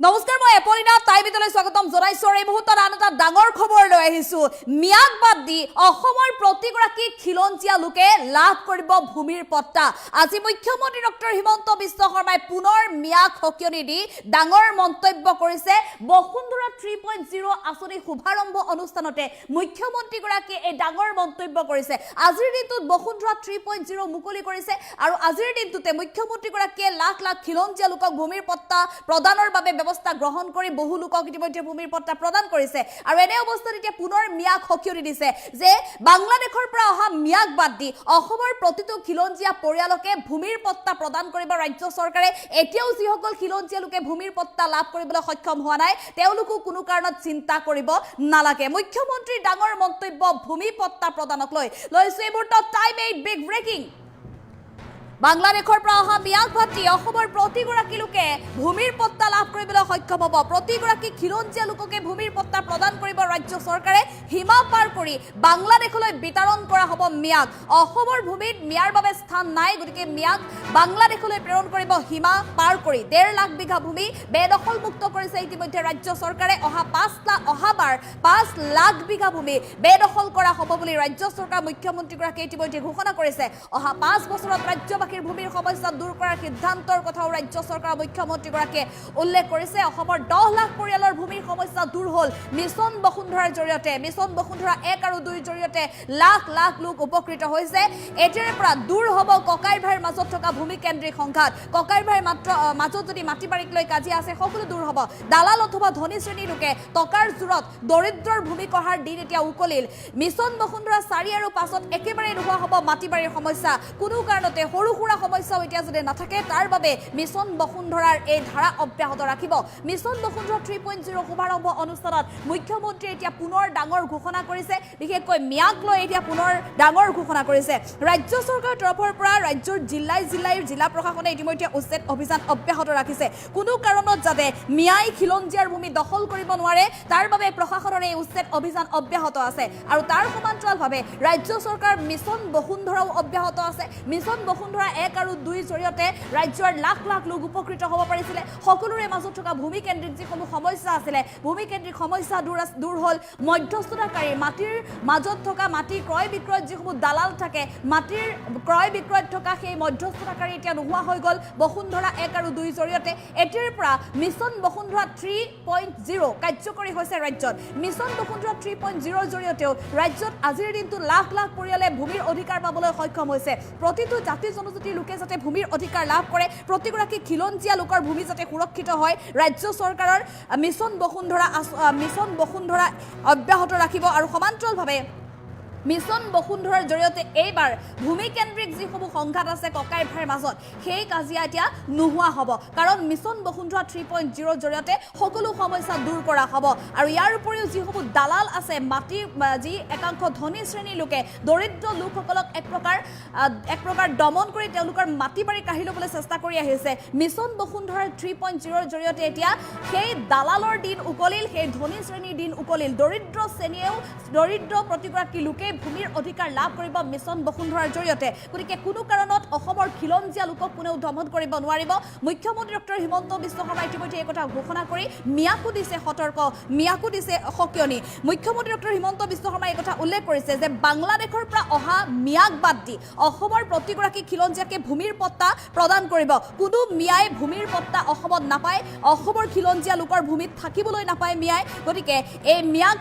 নমস্কাৰ মই এপলিনা টাইবিটলৈ স্বাগতম জনাইছো এই মুহূৰ্তত আন এটা ডাঙৰ খবৰ লৈ আহিছো মিয়াক বাদ দি অসমৰ প্ৰতিগৰাকী খিলঞ্জীয়া লোকে লাভ কৰিব ভূমিৰ পট্টা আজি মুখ্যমন্ত্ৰী ডক্টৰ হিমন্ত বিশ্ব শৰ্মাই পুনৰ মিয়াক হকিয়নি দি ডাঙৰ মন্তব্য কৰিছে বসুন্ধৰা 3.0 আঁচনি শুভাৰম্ভ অনুষ্ঠানতে মুখ্যমন্ত্ৰী গৰাকীয়ে এই ডাঙৰ মন্তব্য কৰিছে আজিৰ দিনটোত বসুন্ধৰা 3.0 মুকলি কৰিছে আৰু আজিৰ দিনটোতে মুখ্যমন্ত্ৰী গৰাকীয়ে লাখ লাখ খিলঞ্জীয়া লোকক ভূমিৰ পট্টা প্ৰদানৰ বাবে ব্যৱস্থা গ্ৰহণ কৰি বহু লোকক ইতিমধ্যে ভূমিৰ পট্টা প্ৰদান কৰিছে আৰু এনে অৱস্থাত এতিয়া পুনৰ মিয়াক হকিয়নি দিছে যে বাংলাদেশৰ পৰা অহা মিয়াক বাদ দি অসমৰ প্ৰতিটো খিলঞ্জীয়া পৰিয়ালকে ভূমিৰ পট্টা প্ৰদান কৰিব ৰাজ্য চৰকাৰে এতিয়াও যিসকল খিলঞ্জীয়া লোকে ভূমিৰ পট্টা লাভ কৰিবলৈ সক্ষম হোৱা নাই তেওঁলোকো কোনো কাৰণত চিন্তা কৰিব নালাগে মুখ্যমন্ত্ৰীৰ ডাঙৰ মন্তব্য ভূমি পট্টা প্ৰদানক লৈছো এই মুহূৰ্তত টাইম 8 বিগ ব্ৰেকিং বাংলাদেশৰ পৰা অহা মিয়াক ভাটি অসমৰ প্ৰতিগৰাকী লোকে ভূমিৰ পট্টা লাভ কৰিবলৈ সক্ষম হ'ব প্ৰতিগৰাকী খিলঞ্জীয়া লোককে ভূমিৰ পট্টা প্ৰদান কৰিব ৰাজ্য চৰকাৰে সীমা পাৰ কৰি বাংলাদেশলৈ বিতৰণ কৰা হ'ব মিয়াক অসমৰ ভূমিত মিয়াৰ বাবে স্থান নাই গতিকে মিয়াক বাংলাদেশলৈ প্ৰেৰণ কৰিব সীমা পাৰ কৰি 1.5 লাখ বিঘা ভূমি বেদখল মুক্ত কৰিছে ইতিমধ্যে ৰাজ্য চৰকাৰে অহাবাৰ 5 লাখ বিঘা ভূমি বেদখল কৰা হ'ব বুলি ৰাজ্য চৰকাৰ মুখ্যমন্ত্ৰীগৰাকীয়ে ইতিমধ্যে ঘোষণা কৰিছে অহা 5 বছৰত ৰাজ্যবাসীৰ ভূমিৰ সমস্যা দূৰ কৰাৰ সিদ্ধান্তৰ কথাও ৰাজ্য চৰকাৰৰ মুখ্যমন্ত্ৰীগৰাকীয়ে উল্লেখ কৰিছে অসমৰ 10 লাখ পৰিয়ালৰ ভূমিৰ সমস্যা দূৰ হ'ল মিছন বসুন্ধৰাৰ জৰিয়তে মিছন বসুন্ধৰা 1 আৰু 2 জৰিয়তে লাখ লাখ লোক উপকৃত হৈছে এতিয়াৰে পৰা দূৰ হ'ব ককাই ভাইৰ মাজত থকা ভূমি কেন্দ্ৰিক সংঘাত ককাই ভাইৰ মাজত যদি মাটি বাৰীক লৈ কাজিয়া আছে সকলো দূৰ হ'ব দালাল অথবা ধনী শ্ৰেণীৰ লোকে টকাৰ জোৰত দৰিদ্ৰৰ ভূমি কঢ়াৰ দিন এতিয়া উকলিল মিছন বসুন্ধৰা 4 আৰু 5ত একেবাৰে নোহোৱা হ'ব মাটি বাৰীৰ সমস্যা কোনো কাৰণতে সৰু সুৰা সমস্যাও এতিয়া যদি নাথাকে তাৰ বাবে মিছন বসুন্ধৰাৰ এই ধাৰা অব্যাহত ৰাখিব মিছন বসুন্ধৰা 3.0 শুভাৰম্ভ অনুষ্ঠানত মুখ্যমন্ত্ৰীয়ে এতিয়া পুনৰ ডাঙৰ ঘোষণা কৰিছে বিশেষকৈ মিয়াক লৈ এতিয়া পুনৰ ডাঙৰ ঘোষণা কৰিছে ৰাজ্য চৰকাৰৰ তৰফৰ পৰা ৰাজ্যৰ জিলা প্ৰশাসনে ইতিমধ্যে উচ্ছেদ অভিযান অব্যাহত ৰাখিছে কোনো কাৰণত যাতে মিয়াই খিলঞ্জীয়াৰ ভূমি দখল কৰিব নোৱাৰে তাৰ বাবে প্ৰশাসনৰ এই উচ্ছেদ অভিযান অব্যাহত আছে আৰু তাৰ সমান্তৰালভাৱে ৰাজ্য চৰকাৰ মিছন বসুন্ধৰাও অব্যাহত আছে মিছন বসুন্ধৰা 1 আৰু 2 জৰিয়তে ৰাজ্যৰ লাখ লাখ লোক উপকৃত হ'ব পাৰিছিলে সকলোৰে মাজত থকা ভূমি কেন্দ্ৰিক যিসমূহ সমস্যা আছিলে ভূমি কেন্দ্ৰিক সমস্যা দূৰ হ'ল মধ্যস্থতাকাৰী মাটিৰ মাজত থকা মাটি ক্ৰয় বিক্ৰয়ত যিসমূহ দালাল থাকে মাটিৰ ক্ৰয় বিক্ৰয়ত থকা সেই মধ্যস্থতাকাৰী এতিয়া নোহোৱা হৈ গ'ল বসুন্ধৰা 1 আৰু 2 জৰিয়তে এতিয়াৰ পৰা মিছন বসুন্ধৰা 3.0 কাৰ্যকৰী হৈছে ৰাজ্যত মিছন বসুন্ধৰা 3.0 জৰিয়তেও ৰাজ্যত আজিৰ দিনটো লাখ লাখ পৰিয়ালে ভূমিৰ অধিকাৰ পাবলৈ সক্ষম হৈছে প্ৰতিটো জাতি জনজাতিৰ লোকে যাতে ভূমিৰ অধিকাৰ লাভ কৰে প্ৰতিগৰাকী খিলঞ্জীয়া লোকৰ ভূমি যাতে সুৰক্ষিত হয় ৰাজ্য চৰকাৰৰ মিছন বসুন্ধৰা অব্যাহত ৰাখিব আৰু সমান্তৰালভাৱে মিছন বসুন্ধৰাৰ জৰিয়তে এইবাৰ ভূমি কেন্দ্ৰিক যিসমূহ সংঘাত আছে ককাই ভাইৰ মাজত সেই কাজিয়া এতিয়া নোহোৱা হ'ব কাৰণ মিছন বসুন্ধৰা 3.0 জৰিয়তে সকলো সমস্যা দূৰ কৰা হ'ব আৰু ইয়াৰ উপৰিও যিসমূহ দালাল আছে মাটিৰ যি একাংশ ধনী শ্ৰেণীৰ লোকে দৰিদ্ৰ লোকসকলক এক প্ৰকাৰ দমন কৰি তেওঁলোকৰ মাটি বাৰী কাঢ়ি ল'বলৈ চেষ্টা কৰি আহিছে মিছন বসুন্ধৰাৰ 3.0 জৰিয়তে এতিয়া সেই দালালৰ দিন উকলিল সেই ধনী শ্ৰেণীৰ দিন উকলিল দৰিদ্ৰ প্ৰতিগৰাকী লোকে ভূমিৰ অধিকাৰ লাভ কৰিব মিছন বসুন্ধৰাৰ জৰিয়তে গতিকে কোনো কাৰণত অসমৰ খিলঞ্জীয়া লোকক কোনেও দমন কৰিব নোৱাৰিব মুখ্যমন্ত্ৰী ডক্টৰ হিমন্ত বিশ্ব শৰ্মাই ইতিমধ্যে এই কথা ঘোষণা কৰি মিয়াকো দিছে সতৰ্ক মিয়াকো দিছে সকিয়নি মুখ্যমন্ত্ৰী ডক্টৰ হিমন্ত বিশ্ব শৰ্মাই এই কথা উল্লেখ কৰিছে যে বাংলাদেশৰ পৰা অহা মিয়াক বাদ দি অসমৰ প্ৰতিগৰাকী খিলঞ্জীয়াকে ভূমিৰ পট্টা প্ৰদান কৰিব কোনো মিয়াই ভূমিৰ পট্টা অসমত নাপায় অসমৰ খিলঞ্জীয়া লোকৰ ভূমিত থাকিবলৈ নাপায় মিয়াই গতিকে এই মিয়াক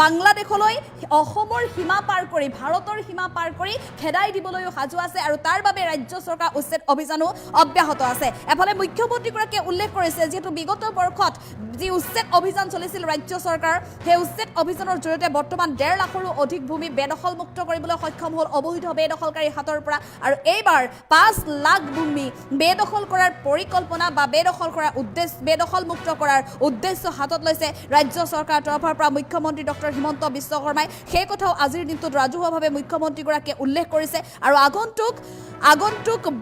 বাংলাদেশলৈ অসমৰ সীমা পাৰ কৰি ভাৰতৰ সীমা পাৰ কৰি খেদাই দিবলৈও সাজু আছে আৰু তাৰ বাবে ৰাজ্য চৰকাৰ উচ্ছেদ অভিযানো অব্যাহত আছে এফালে মুখ্যমন্ত্ৰীগৰাকীয়ে উল্লেখ কৰিছে যিহেতু বিগত বৰ্ষত যি উচ্ছেদ অভিযান চলিছিল ৰাজ্য চৰকাৰ সেই উচ্ছেদ অভিযানৰ জৰিয়তে বৰ্তমান 1.5 লাখৰো অধিক ভূমি বেদখল মুক্ত কৰিবলৈ সক্ষম হ'ল অবৈধ বেদখলকাৰীৰ হাতৰ পৰা আৰু এইবাৰ 5 লাখ ভূমি বেদখল কৰাৰ পৰিকল্পনা বা বেদখল মুক্ত কৰাৰ উদ্দেশ্য হাতত লৈছে ৰাজ্য চৰকাৰৰ তৰফৰ পৰা মুখ্যমন্ত্ৰী ডক্টৰ হিমন্ত বিশ্ব শৰ্মাই সেই কথাও আজিৰ দিনটোত ৰাজহুৱাভাৱে মুখ্যমন্ত্ৰীগৰাকীয়ে উল্লেখ কৰিছে আৰু আগন্তুক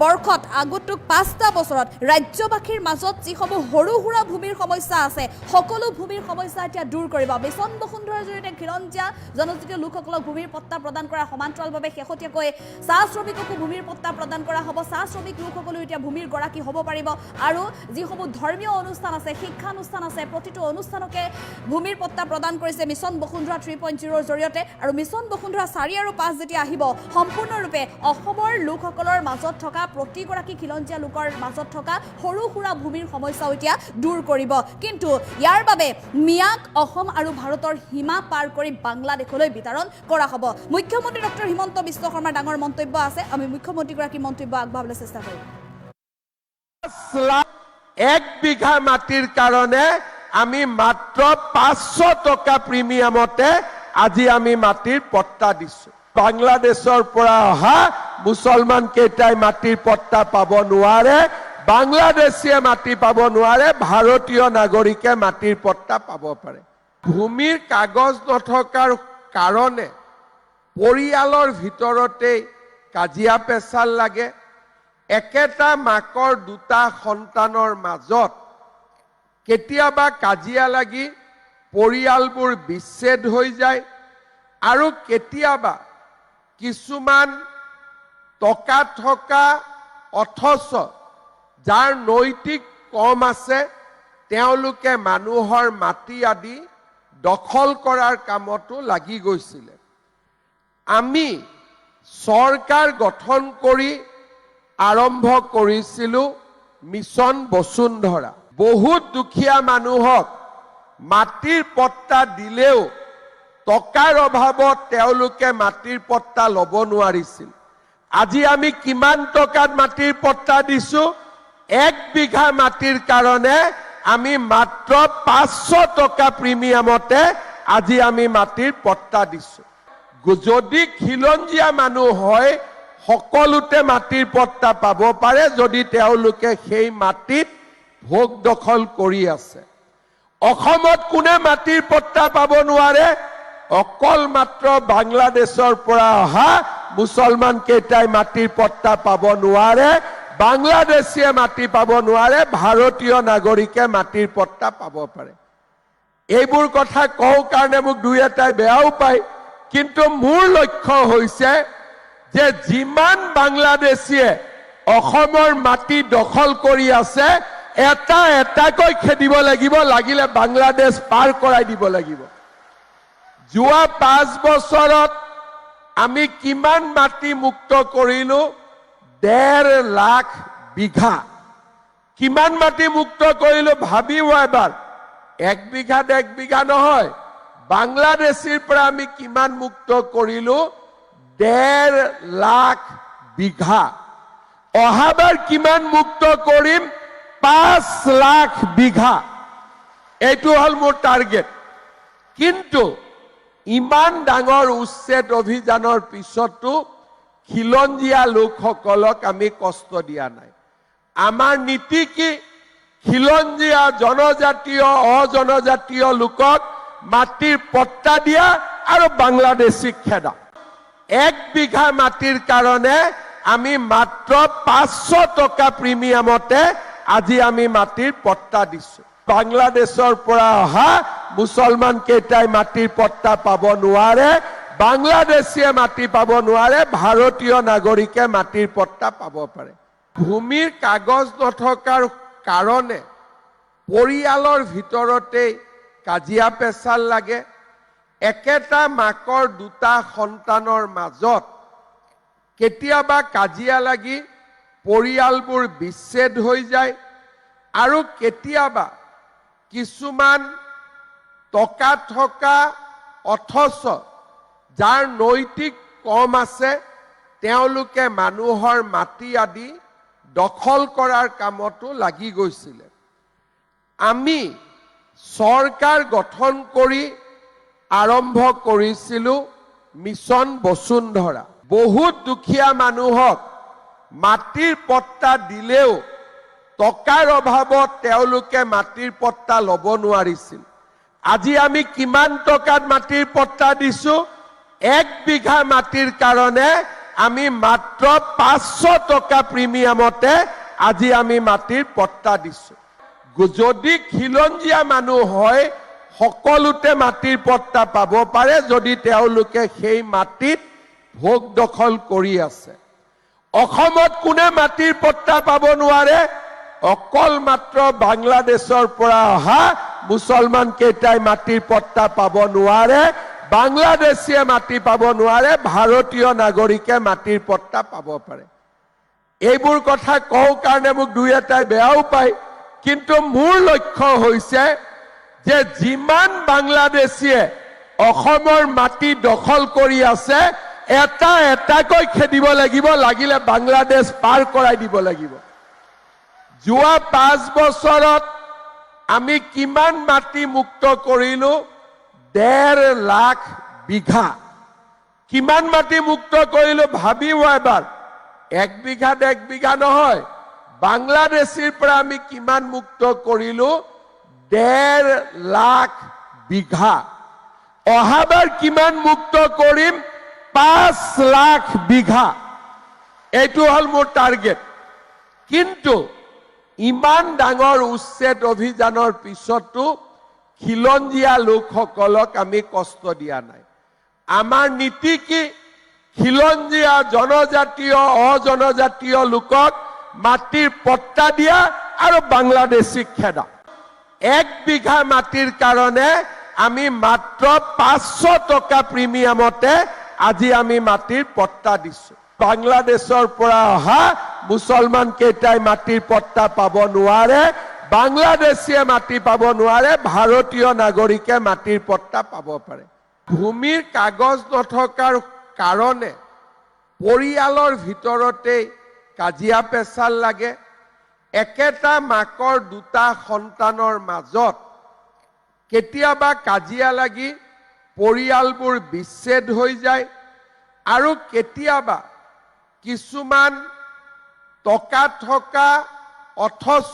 বৰ্ষত আগন্তুক 5টা বছৰত ৰাজ্যবাসীৰ মাজত যিসমূহ সৰু সুৰা ভূমিৰ সমস্যা আছে সকলো ভূমিৰ সমস্যা এতিয়া দূৰ কৰিব। মিছন বসুন্ধৰাৰ জৰিয়তে খিলঞ্জীয়া জনজাতীয় লোকসকলক ভূমিৰ পট্টা প্ৰদান কৰাৰ সমান্তৰালভাৱে শেহতীয়াকৈ চাহ শ্ৰমিককো ভূমিৰ পট্টা প্ৰদান কৰা হ'ব। চাহ শ্ৰমিক লোকসকলেও এতিয়া ভূমিৰ গৰাকী হ'ব পাৰিব আৰু যিসমূহ ধৰ্মীয় অনুষ্ঠান আছে শিক্ষানুষ্ঠান আছে প্ৰতিটো অনুষ্ঠানকে ভূমিৰ পট্টা প্ৰদান কৰিছে মিছন বসুন্ধৰা 3.0ৰ জৰিয়তে। আৰু মিছন বসুন্ধৰা 4 আৰু 5 যেতিয়া আহিব সম্পূৰ্ণৰূপে অসমৰ লোকসকলৰ মাজত থকা প্ৰতিগৰাকী খিলঞ্জীয়া লোকৰ মাজত থকা সৰু সুৰা ভূমিৰ সমস্যাও এতিয়া দূৰ কৰিব। কিন্তু ইয়াৰ বাবে মিয়াক অসম আৰু ভাৰতৰ সীমা পাৰ কৰি বাংলাদেশলৈ বিতৰণ কৰা হ'ব। মুখ্যমন্ত্ৰী ডক্টৰ হিমন্ত বিশ্ব শৰ্মাৰ ডাঙৰ মন্তব্য আছে, আমি মুখ্যমন্ত্ৰীগৰাকীৰ মন্তব্য আগবঢ়াবলৈ চেষ্টা কৰিম। 1 বিঘা মাটিৰ কাৰণে আমি মাত্ৰ 500 টকা প্ৰিমিয়ামতে আজি আমি মাটিৰ পট্টা দিছো। বাংলাদেশৰ পৰা অহা মুছলমান কেইটাই মাটিৰ পট্টা পাব নোৱাৰে, বাংলাদেশীয়ে মাটি পাব নোৱাৰে, ভাৰতীয় নাগৰিকে মাটিৰ পট্টা পাব পাৰে। ভূমিৰ কাগজ নথকাৰ কাৰণে পৰিয়ালৰ ভিতৰতে কাজিয়া পেচাল লাগে। একেটা মাকৰ দুটা সন্তানৰ মাজত কেতিয়াবা কাজিয়া লাগি পৰিয়ালবোৰ বিচ্ছেদ হৈ যায় আৰু কেতিয়াবা কিছুমান টকা থকা অথচ যাৰ নৈতিক কম আছে তেওঁলোকে মানুহৰ মাটি আদি দখল কৰাৰ কামতো লাগি গৈছিল। আমি চৰকাৰ গঠন কৰি আৰম্ভ কৰিছিলো মিছন বসুন্ধৰা। বহুত দুখীয়া মানুহক মাটিৰ পট্টা দিলেও টকাৰ অভাৱত তেওঁলোকে মাটিৰ পট্টা ল'ব নোৱাৰিছিল। আজি আমি কিমান টকাত মাটিৰ পট্টা দিছো? 1 বিঘা মাটিৰ কাৰণে আমি মাত্ৰ 500 টকা প্ৰিমিয়ামতে আজি আমি মাটিৰ পট্টা দিছো। যদি খিলঞ্জীয়া মানুহ হয় সকলোতে মাটিৰ পট্টা পাব পাৰে যদি তেওঁলোকে সেই মাটিত ভোগ দখল কৰি আছে। অসমত কোনে মাটিৰ পট্টা পাব নোৱাৰে? অকল মাত্ৰ বাংলাদেশৰ পৰা অহা মুছলমান কেইটাই মাটিৰ পট্টা পাব নোৱাৰে, বাংলাদেশীয়ে মাটি পাব নোৱাৰে, ভাৰতীয় নাগৰিকে মাটিৰ পট্টা পাব পাৰে। এইবোৰ কথা কওঁ কাৰণে মোক দুই এটাই বেয়াও পায়, কিন্তু মোৰ লক্ষ্য হৈছে যে যিমান বাংলাদেশীয়ে অসমৰ মাটি দখল কৰি আছে এটা এটাকৈ খেদিব লাগিব, লাগিলে বাংলাদেশ পাৰ কৰাই দিব লাগিব। যোৱা 5 বছৰত আমি কিমান মাটি মুক্ত কৰিলো? 1.5 লাখ বিঘা। কিমান মাটি মুক্ত কৰিলো ভাবিব এবাৰ। 1 বিঘা 1 বিঘা নহয়, বাংলাদেশীৰ পৰা আমি কিমান মুক্ত কৰিলো? 1.5 লাখ বিঘা। অহাবাৰ কিমান মুক্ত কৰিম? 5 লাখ বিঘা। এইটো হল মোৰ টাৰ্গেট। কিন্তু ইমান ডাঙৰ উচ্ছেদ অভিযানৰ পিছতো খিলঞ্জীয়া লোকসকলক আমি কষ্ট দিয়া নাই। আমাৰ নীতি কি? খিলঞ্জীয়া জনজাতীয় অজনজাতীয় লোকক মাটিৰ পট্টা দিয়া আৰু বাংলাদেশীক খেদা। 1 বিঘা মাটিৰ কাৰণে আমি মাত্ৰ 500 টকা প্ৰিমিয়ামতে আজি আমি মাটিৰ পট্টা দিছো। বাংলাদেশৰ পৰা অহা মুছলমান কেইটাই মাটিৰ পট্টা পাব নোৱাৰে, বাংলাদেশীয়ে মাটি পাব নোৱাৰে, ভাৰতীয় নাগৰিকে মাটিৰ পট্টা পাব পাৰে। ভূমিৰ কাগজ নথকাৰ কাৰণে পৰিয়ালৰ ভিতৰতে কাজিয়া পেচাল লাগে। একেটা মাকৰ দুটা সন্তানৰ মাজত কেতিয়াবা কাজিয়া লাগি পৰিয়ালবোৰ বিচ্ছেদ হৈ যায় আৰু কেতিয়াবা কিছুমান টকা থকা অথচ যাৰ নৈতিক কম আছে তেওঁলোকে মানুহৰ মাটি আদি দখল কৰাৰ কামতো লাগি গৈছিল। আমি চৰকাৰ গঠন কৰি আৰম্ভ কৰিছিলো মিছন বসুন্ধৰা। বহুত দুখীয়া মানুহক মাটিৰ পট্টা দিলেও টকাৰ অভাৱত তেওঁলোকে মাটিৰ পট্টা ল'ব নোৱাৰিছিল। আজি আমি কিমান টকাত মাটিৰ পট্টা দিছো? 1 বিঘা মাটিৰ কাৰণে আমি মাত্ৰ 500 টকা প্ৰিমিয়ামতে আজি আমি মাটিৰ পট্টা দিছো। যদি খিলঞ্জীয়া মানুহ হয় সকলোতে মাটিৰ পট্টা পাব পাৰে যদি তেওঁলোকে সেই মাটিত ভোগ দখল কৰি আছে। অসমত কোনে মাটিৰ পট্টা পাব নোৱাৰে? অকল মাত্ৰ বাংলাদেশৰ পৰা অহা মুছলমান কেইটাই মাটিৰ পট্টা পাব নোৱাৰে। বাংলাদেশীয়ে মাটি পাব নোৱাৰে, ভাৰতীয় নাগৰিকে মাটিৰ পট্টা পাব পাৰে। এইবোৰ কথা কওঁ কাৰণে মোক দুই এটাই বেয়াও পায়, কিন্তু মোৰ লক্ষ্য হৈছে যে যিমান বাংলাদেশীয়ে অসমৰ মাটি দখল কৰি আছে এটা এটাকৈ খেদিব লাগিব, লাগিলে বাংলাদেশ পাৰ কৰাই দিব লাগিব। যোৱা 5 বছৰত আমি কিমান মাটি মুক্ত কৰিলো? 1.5 লাখ বিঘা। কিমান মাটি মুক্ত কৰিলো ভাবিব এবাৰ। 1 বিঘাত 1 বিঘা নহয়, বাংলাদেশীৰ পৰা আমি কিমান মুক্ত কৰিলো? 1.5 লাখ বিঘা। অহাবাৰ কিমান মুক্ত কৰিম? 5 লাখ বিঘা। এইটো হল মোৰ টাৰ্গেট। কিন্তু ইমান ডাঙৰ উচ্ছেদ অভিযানৰ পিছতো খিলঞ্জীয়া লোকসকলক আমি কষ্ট দিয়া নাই। আমাৰ নীতি কি? খিলঞ্জীয়া জনজাতীয় অজনজাতীয় লোকক মাটিৰ পট্টা দিয়া আৰু বাংলাদেশীক খেদা। 1 বিঘা মাটিৰ কাৰণে আমি মাত্ৰ 500 টকা প্ৰিমিয়ামতে আজি আমি মাটিৰ পট্টা দিছো। বাংলাদেশৰ পৰা অহা মুছলমান কেইটাই মাটিৰ পট্টা পাব নোৱাৰে, বাংলাদেশীয়ে মাটি পাব নোৱাৰে, ভাৰতীয় নাগৰিকে মাটিৰ পট্টা পাব পাৰে। ভূমিৰ কাগজ নথকাৰ কাৰণে পৰিয়ালৰ ভিতৰতে কাজিয়া পেচাল লাগে। একেটা মাকৰ 2টা সন্তানৰ মাজত কেতিয়াবা কাজিয়া লাগি পৰিয়ালবোৰ বিচ্ছেদ হৈ যায়, আৰু কেতিয়াবা কিছুমান টকা থকা অথচ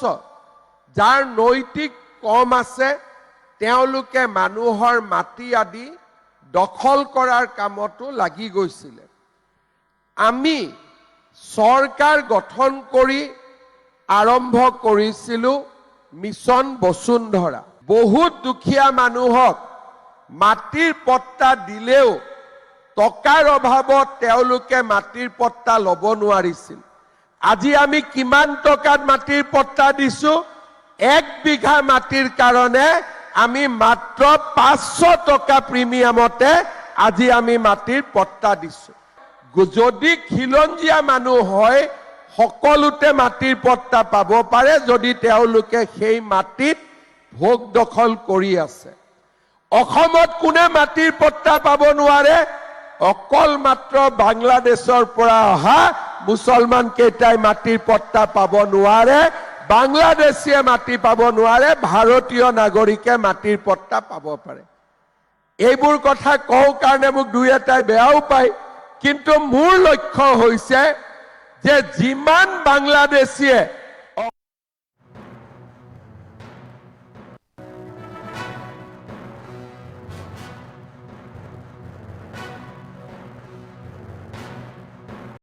যাৰ নৈতিক কম আছে তেওঁলোকে মানুহৰ মাটি আদি দখল কৰাৰ কামতো লাগি গৈছিলে। আমি চৰকাৰ গঠন কৰি আৰম্ভ কৰিছিলো মিছন বসুন্ধৰা। বহুত দুখীয়া মানুহক মাটিৰ পট্টা দিলেও টকাৰ অভাৱত তেওঁলোকে মাটিৰ পট্টা ল'ব নোৱাৰিছিল। আজি আমি কিমান টকাত মাটিৰ পট্টা দিছো? 1 বিঘা মাটিৰ কাৰণে আমি মাত্ৰ 500 টকা প্ৰিমিয়ামতে আজি আমি মাটিৰ পট্টা দিছো। যদি খিলঞ্জীয়া মানুহ হয় সকলোতে মাটিৰ পট্টা পাব পাৰে যদি তেওঁলোকে সেই মাটিত ভোগ দখল কৰি আছে। অসমত কোনে মাটিৰ পট্টা পাব নোৱাৰে? অকল মাত্ৰ বাংলাদেশৰ পৰা অহা মুছলমান কেইটাই মাটিৰ পট্টা পাব নোৱাৰে, বাংলাদেশীয়ে মাটি পাব নোৱাৰে, ভাৰতীয় নাগৰিকে মাটিৰ পট্টা পাব পাৰে। এইবোৰ কথা কওঁ কাৰণে মোক দুই এটাই বেয়াও পায়, কিন্তু মোৰ লক্ষ্য হৈছে যে যিমান বাংলাদেশীয়ে